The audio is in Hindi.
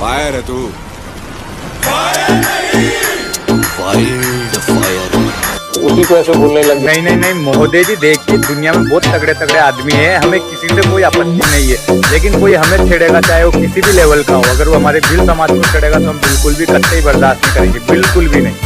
फायर है तू। उसी को ऐसे बोलने लग गए। नहीं नहीं नहीं महोदय जी, देखिए दुनिया में बहुत तगड़े तगड़े आदमी हैं, हमें किसी से कोई आपत्ति नहीं है, लेकिन कोई हमें छेड़ेगा चाहे वो किसी भी लेवल का हो, अगर वो हमारे भील समाज को छेड़ेगा तो हम बिल्कुल भी कतई बर्दाश्त नहीं करेंगे, बिल्कुल भी नहीं।